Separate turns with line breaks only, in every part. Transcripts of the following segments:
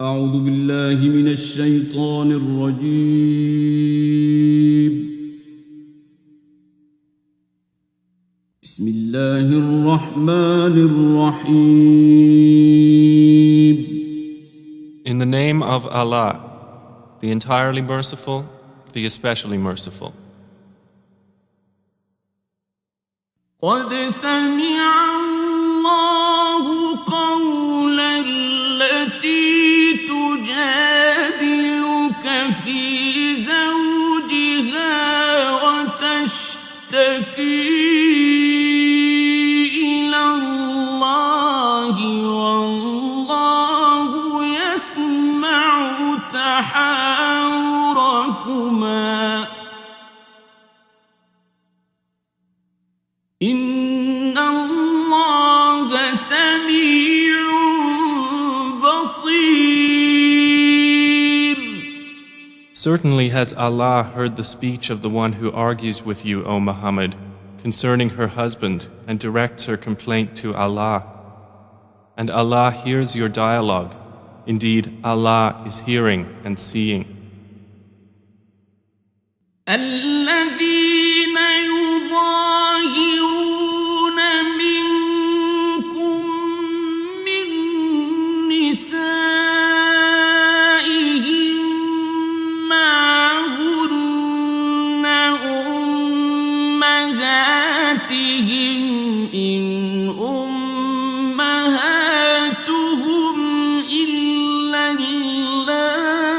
أعوذ بالله من الشيطان الرجيم. بسم الله الرحمن الرحيم.
In the name of Allah, the entirely merciful, the especially merciful.
قد سمع الله قول التي تجادلك في زوجها وتشتكي إلى الله والله يسمع تحاوركما إن الله سميع بصير.
Certainly has Allah heard the speech of the one who argues with you, O Muhammad, concerning her husband and directs her complaint to Allah. And Allah hears your dialogue. Indeed, Allah is hearing and seeing.
الذين يظاهرون منكم من نسائهم ما هن أمهاتهم إن أمهاتهم إلا اللائي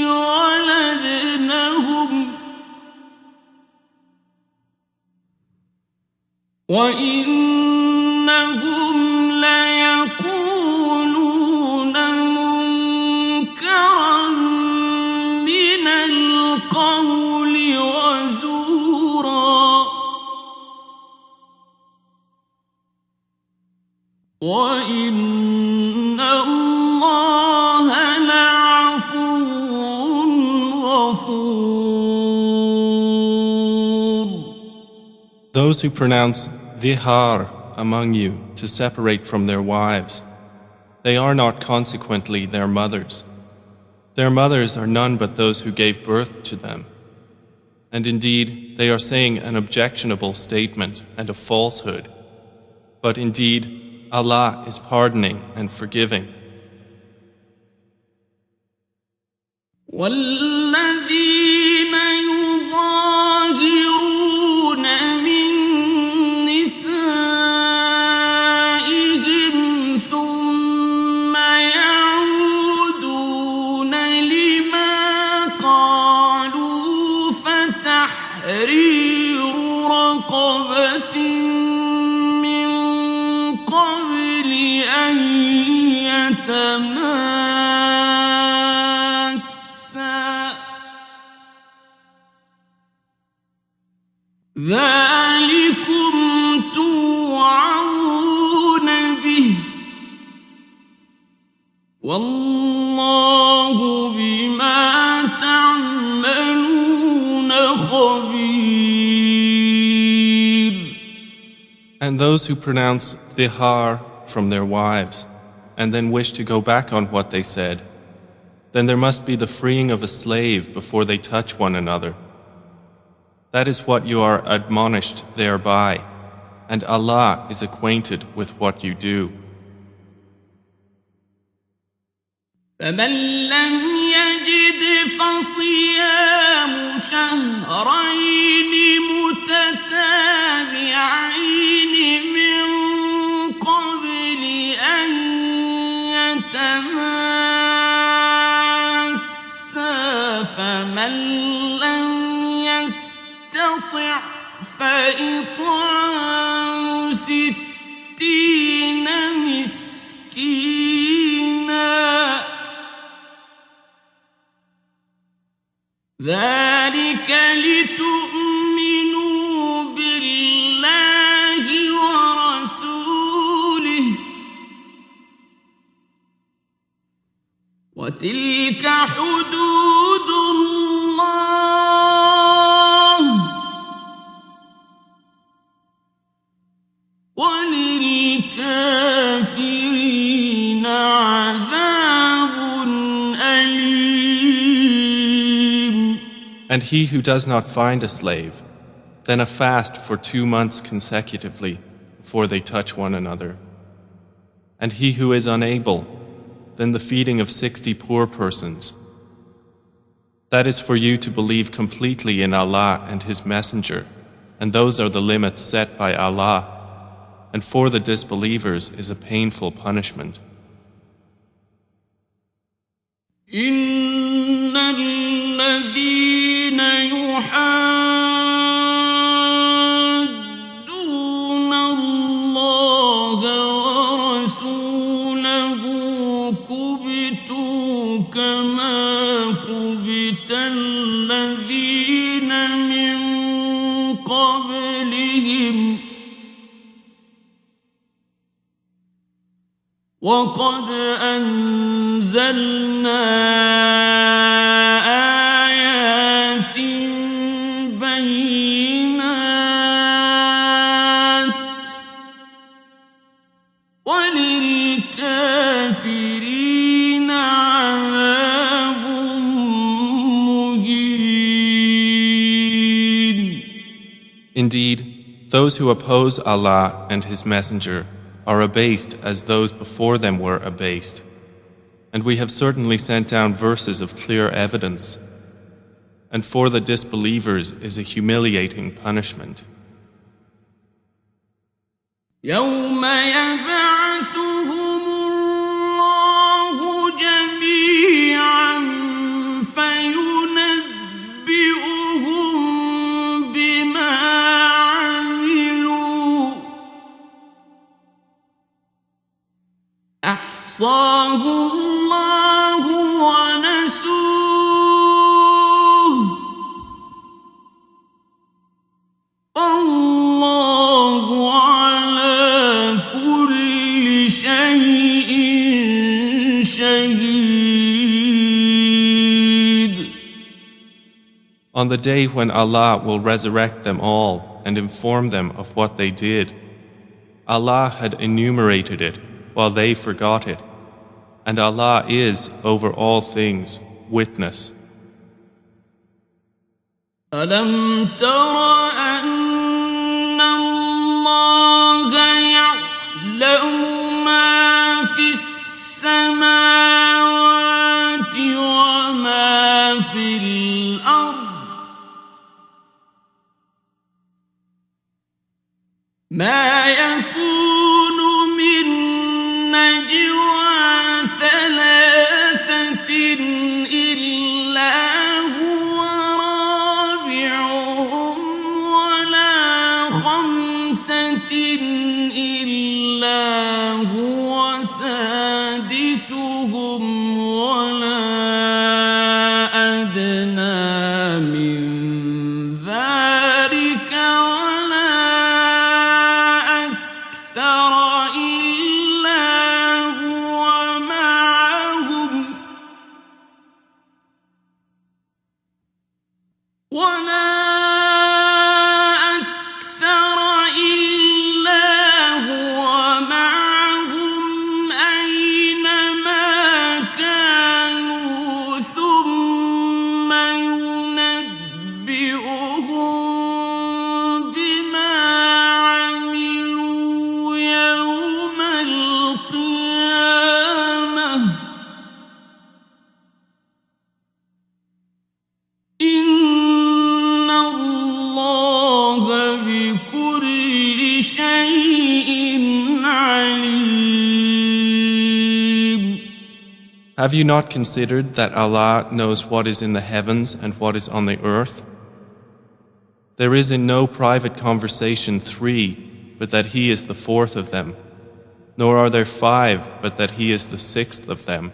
ولدنهم وإنهم ليقولون منكرا من القول وزورا وإن الله لعفو غفور.
Those who pronounce dhihar among you to separate from their wives, they are not consequently their mothers. Their mothers are none but those who gave birth to them. And indeed, they are saying an objectionable statement and a falsehood. But indeed, Allah is pardoning and forgiving.
والذين يظاهرون من نسائهم ثم يعودون لما قالوا فتحرير رقبة من قبل أن يتماسا ذلكم توعظون به والله بما تعملون خبير.
And those who pronounce dhihar from their wives and then wish to go back on what they said, then there must be the freeing of a slave before they touch one another. That is what you are admonished thereby, and Allah is acquainted with what you do.
فمن لم يجد فصيام شهرين متتابعين من قبل أن يتماسا فمن لم يستطع فإطعام 60 مسكينا ذلك لتؤمنوا بالله ورسوله وتلك حدود الله وللكافرين عذاب أليم.
And he who does not find a slave, then a fast for 2 months consecutively before they touch one another. And he who is unable, then the feeding of 60 poor persons. That is for you to believe completely in Allah and His Messenger, and those are the limits set by Allah, and for the disbelievers is a painful punishment.
إن الذين يحادون الله ورسوله كبتوا كما كبت الذين من قبلهم وقد أنزلنا آيات بينات وللكافرين عذاب مهين.
Indeed, those who oppose Allah and His Messenger are abased as those before them were abased. And we have certainly sent down verses of clear evidence. And for the disbelievers is a humiliating punishment.
يوم يبعثهم الله جميعا فينبئهم بما عملوا أحصاه الله ونسوه والله على كل شيء شهيد.
On the day when Allah will resurrect them all and inform them of what they did, Allah had enumerated it while they forgot it, and Allah is over all things witness.
ألم تر أن الله يعلم ما في السماوات وما في الأرض ما يكون من نجوى ثلاثة إلا هو رابعهم ولا خمسة إلا هو سادسهم ولا أدنى من ذلك ولا أكثر إلا هو معهم ولا أكثر إلا هو معهم أينما كانوا ثم ينبئهم بما عملوا يوم القيامة إن الله بكل شيء عليم.
Have you not considered that Allah knows what is in the heavens and what is on the earth? There is in no private conversation 3, but that He is the 4th of them, nor are there 5, but that He is the 6th of them,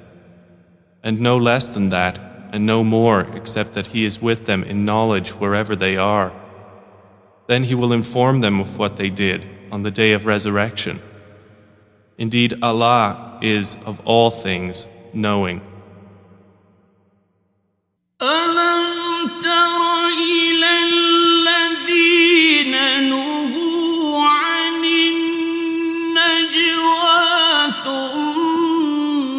and no less than that, and no more except that He is with them in knowledge wherever they are. Then He will inform them of what they did on the day of resurrection. Indeed, Allah is of all things knowing.
ألم تر إلى الذين نهوا عن النجوى ثم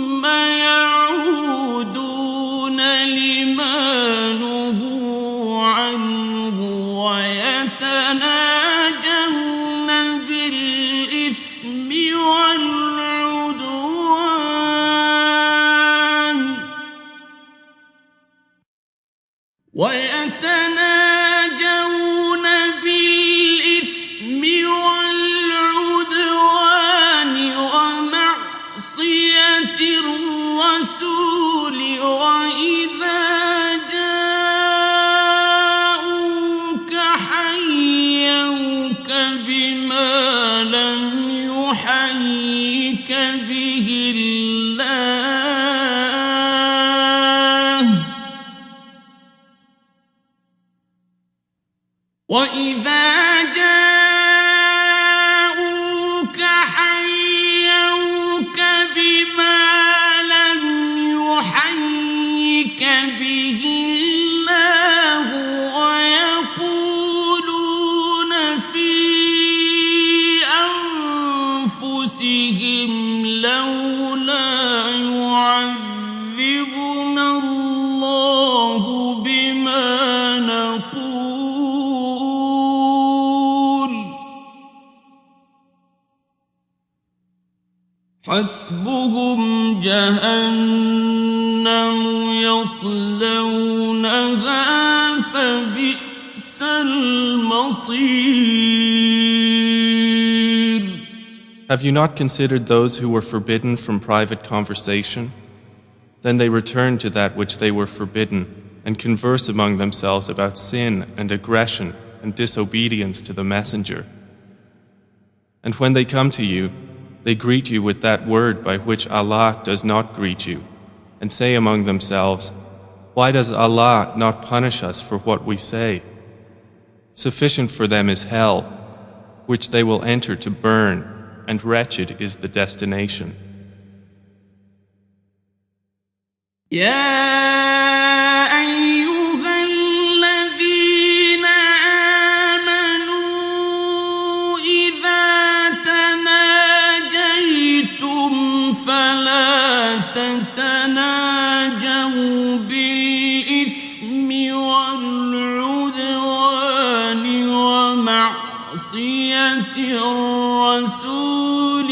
الرسول وإذا جاءوك حيوك بما لم يحيك به الله وإذا جاءوك حيوك بما لم يحيك به الله ويقولون في أنفسهم لولا يعذبنا الله بما نقول حسبهم جهنم يصلونها فبئس المصير.
Have you not considered those who were forbidden from private conversation? Then they return to that which they were forbidden and converse among themselves about sin and aggression and disobedience to the Messenger. And when they come to you, they greet you with that word by which Allah does not greet you, and say among themselves, "Why does Allah not punish us for what we say?" Sufficient for them is hell, which they will enter to burn, and wretched is the destination.
فلا تتناجوا بالإثم والعدوان ومعصية الرسول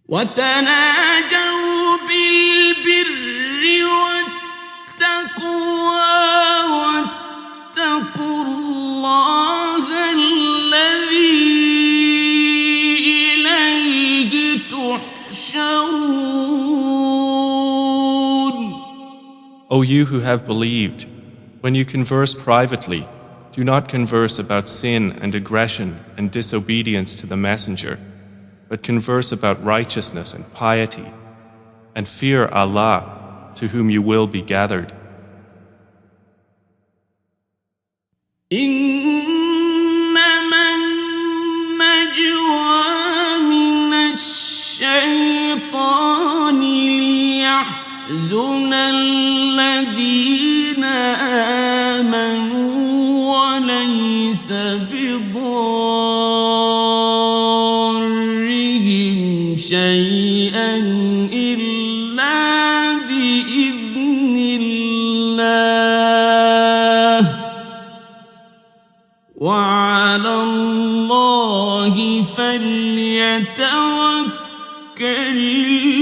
وتناجوا بالبر والتقوى واتقوا الله الذي إليه تحشرون.
O you who have believed, when you converse privately, do not converse about sin and aggression and disobedience to the Messenger, but converse about righteousness and piety, and fear Allah, to whom you will be gathered.
إنما النجوى من الشيطان ليحزن الذين آمنوا وليس بضارهم شيئا إلا بإذن الله وعلى الله فليتوكل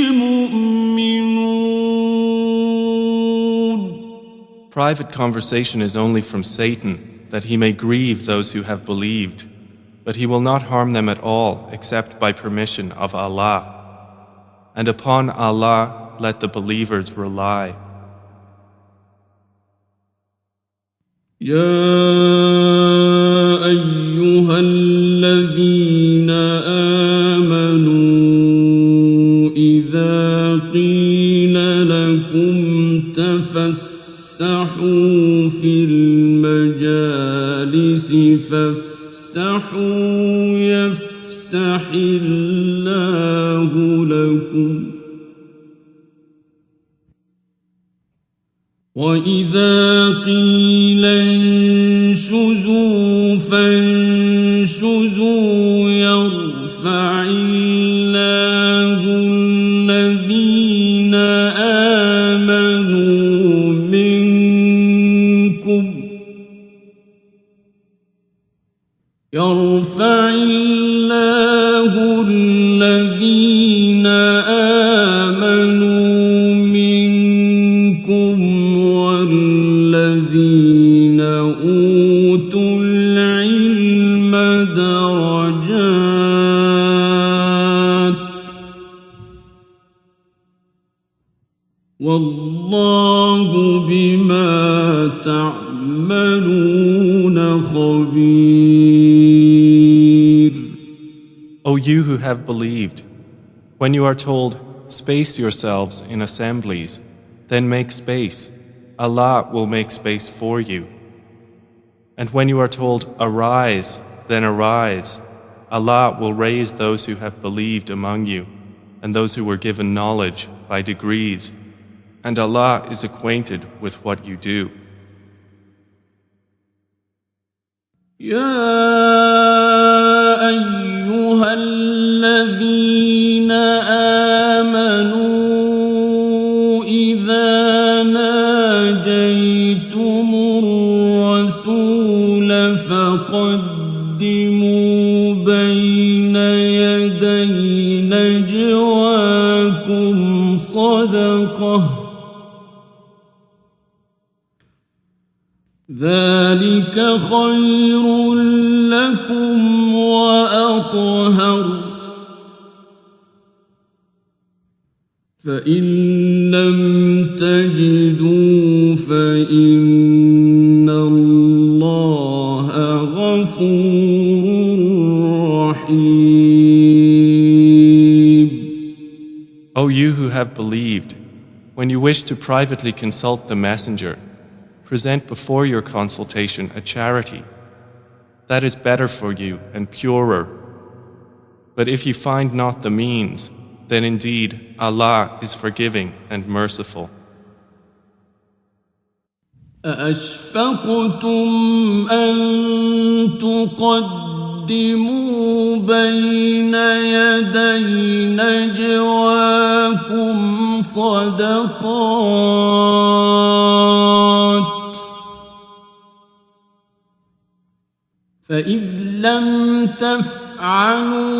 المؤمنون.
Private conversation is only from Satan, that he may grieve those who have believed, but he will not harm them at all except by permission of Allah. And upon Allah let the believers rely.
يا أيها الذين آمنوا إذا قيل لكم تفسحوا في المجالس فافسحوا يفسح الله لكم وإذا قيل انشزوا فانشزوا يرفع الله الذين آمنوا منكم يرفع الله الذين آمنوا منكم والذين أوتوا العلم درجات والله بما تعملون خبير.
O you who have believed, when you are told, space yourselves in assemblies, then make space. Allah will make space for you. And when you are told, arise, then arise. Allah will raise those who have believed among you and those who were given knowledge by degrees. And Allah is acquainted with what you do.
يا أيها الذين آمنوا إذا ناجيتم الرسول فقدموا بين يدي نجواكم صدقة ذلك خير لكم وأطهر فإن لم تجدوا فإن الله غفور رحيم.
O you who have believed, when you wish to privately consult the messenger, present before your consultation a charity. That is better for you and purer. But if you find not the means, then indeed Allah is forgiving and merciful.
أأشفقتم أن تقدموا بين يدي نجواكم صدقات فإذ لم تفعلوا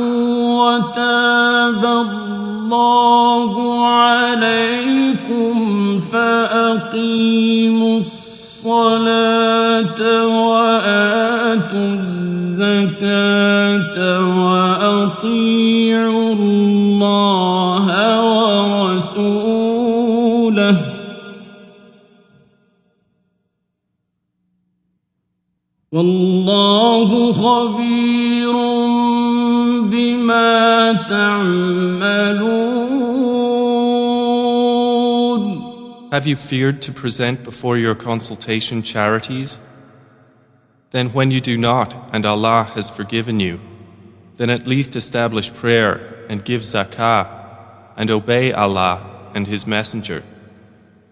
وتاب الله عليكم فأقيموا الصلاة وآتوا الزكاة وأطيعوا الله ورسوله والله خبير بما تعملون.
Have you feared to present before your consultation charities? Then when you do not, and Allah has forgiven you, then at least establish prayer and give zakah and obey Allah and His Messenger.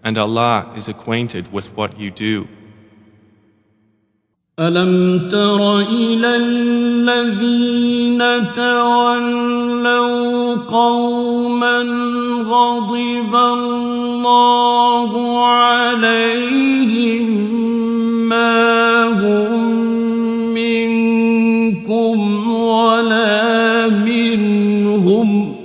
And Allah is acquainted with what you do.
ألم تر إلى الذين تولوا قوما غضب الله عليهم ما هم منكم ولا منهم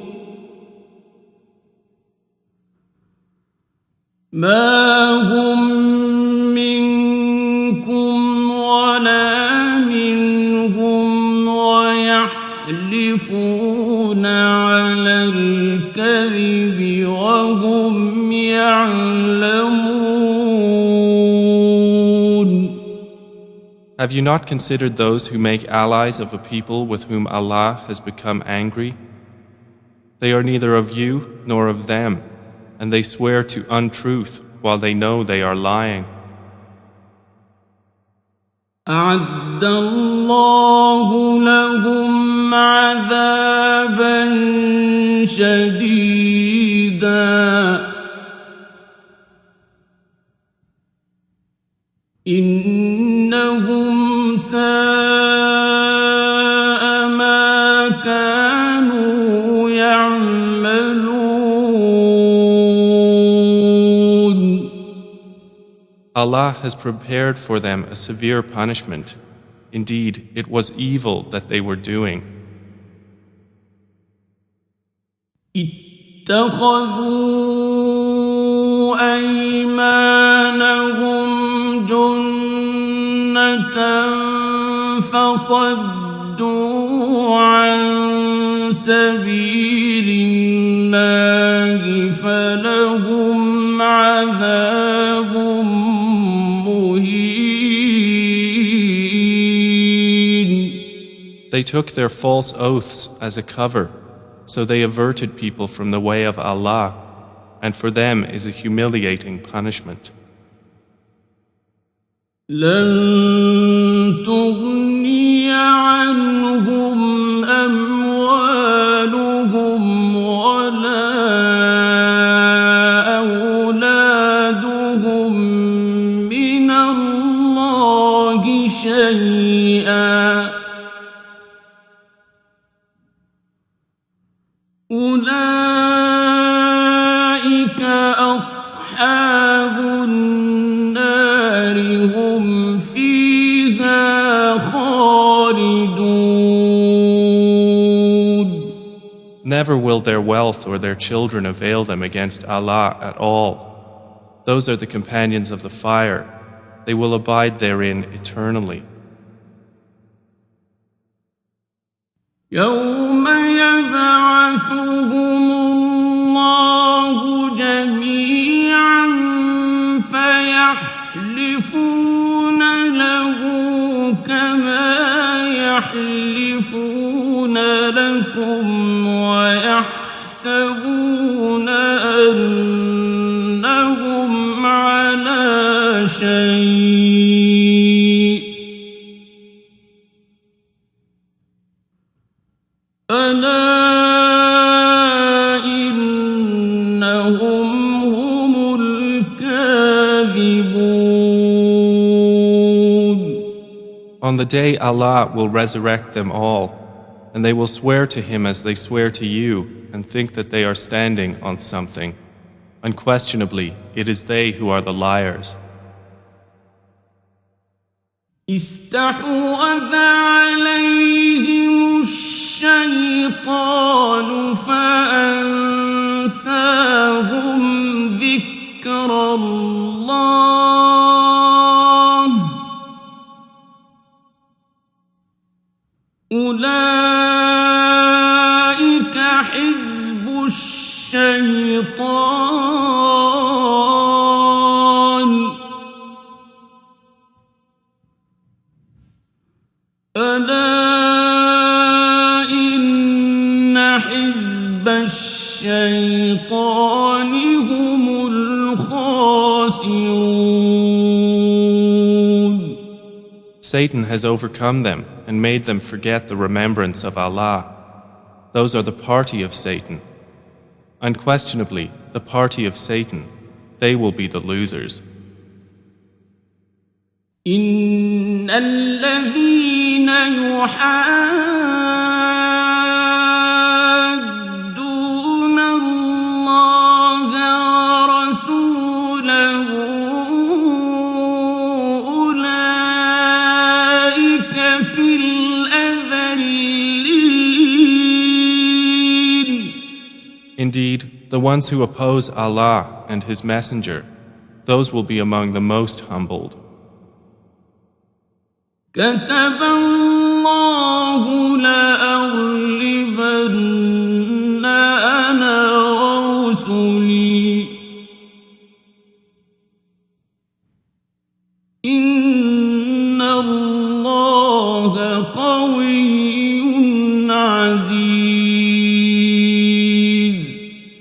ويحلفون على الكذب وهم يعلمون.
Have you not considered those who make allies of a people with whom Allah has become angry? They are neither of you nor of them, and they swear to untruth while they know they are lying.
أعد الله لهم عذابا شديدا إنهم ساء ما كانوا يعملون.
Allah has prepared for them a severe punishment. Indeed, it was evil that they were doing.
اتخذوا أيمانهم جنة فصدوا عن سبيل الله فلهم عذاب مهين.
They took their false oaths as a cover, so they averted people from the way of Allah, and for them is a humiliating punishment.
لن تغني عنهم أموالهم ولا أولادهم من الله شيئا أولئك أصحاب النار هم فيها خالدون.
Never will their wealth or their children avail them against Allah at all. Those are the companions of the fire. They will abide therein eternally.
يوم يبعثهم الله جميعا فيحلفون له كما يحلفون لكم ويحسبون أنهم على شيء ألا إنهم هم الكاذبون.
On the day Allah will resurrect them all, and they will swear to Him as they swear to you, and think that they are standing on something. Unquestionably, it is they who are the liars.
استحوذ عليهم الشيطان فأنساهم ذكر الله أولئك حزب الشيطان ألا إن حزب الشيطان هم الخاسرون.
Satan has overcome them and made them forget the remembrance of Allah. Those are the party of Satan. Unquestionably, the party of Satan, they will be the losers.
إن الذين يحادون الله ورسوله أولئك في الأذلين.
Indeed, the ones who oppose Allah and His Messenger, those will be among the most humbled.
كتب الله لأغلبن أنا ورسلي إن الله قوي عزيز.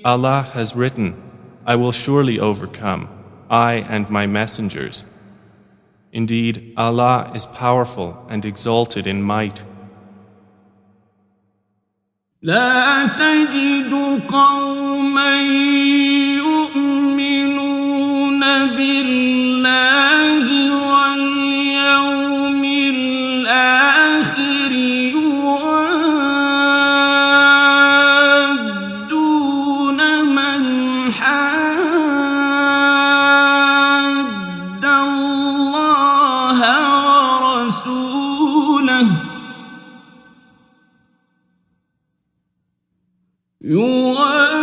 Allah has written, I will surely overcome, I and my messengers. Indeed, Allah is powerful and exalted in might.
لا تجد قوما يؤمنون بالله واليوم الآخر يوادون من حاد الله ورسوله يوادون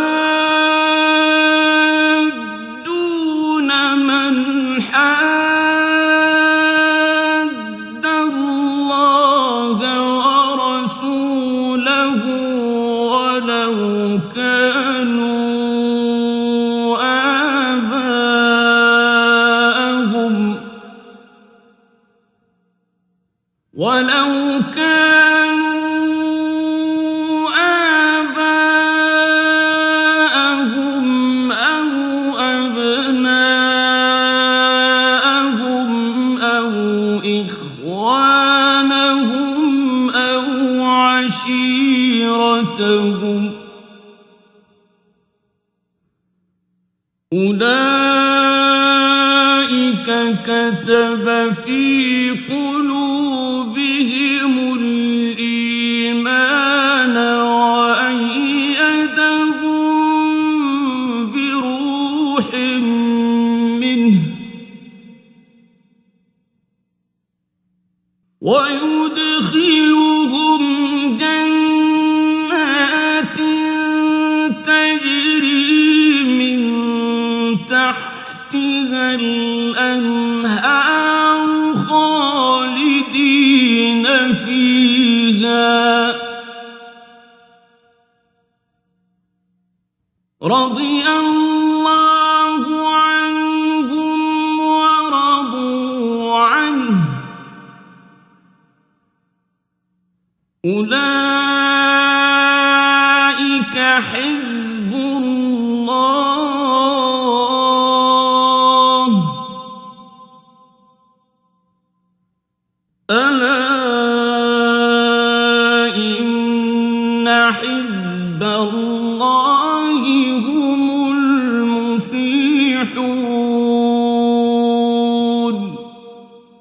ولو كانوا آباءهم أو أبناءهم أو إخوانهم أو عشيرتهم أولئك كتب في قلوبهم الإيمان وأيدهم بروح منه ويدخلهم جنات تجري من تحتها الأنهار خالدين فيها رضي الله عنهم ورضوا عنه أولئك حزب الله ألا إن حزب الله هم المفلحون.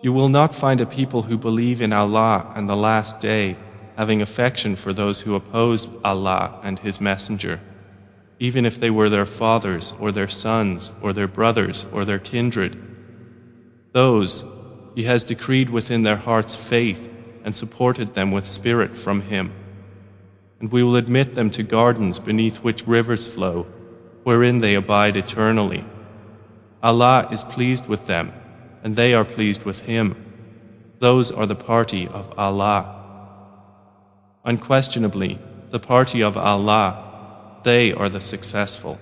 You will not find a people who believe in Allah and the last day having affection for those who oppose Allah and His Messenger, even if they were their fathers or their sons or their brothers or their kindred. Those He has decreed within their hearts faith and supported them with spirit from Him. And we will admit them to gardens beneath which rivers flow, wherein they abide eternally. Allah is pleased with them, and they are pleased with Him. Those are the party of Allah. Unquestionably, the party of Allah, they are the successful.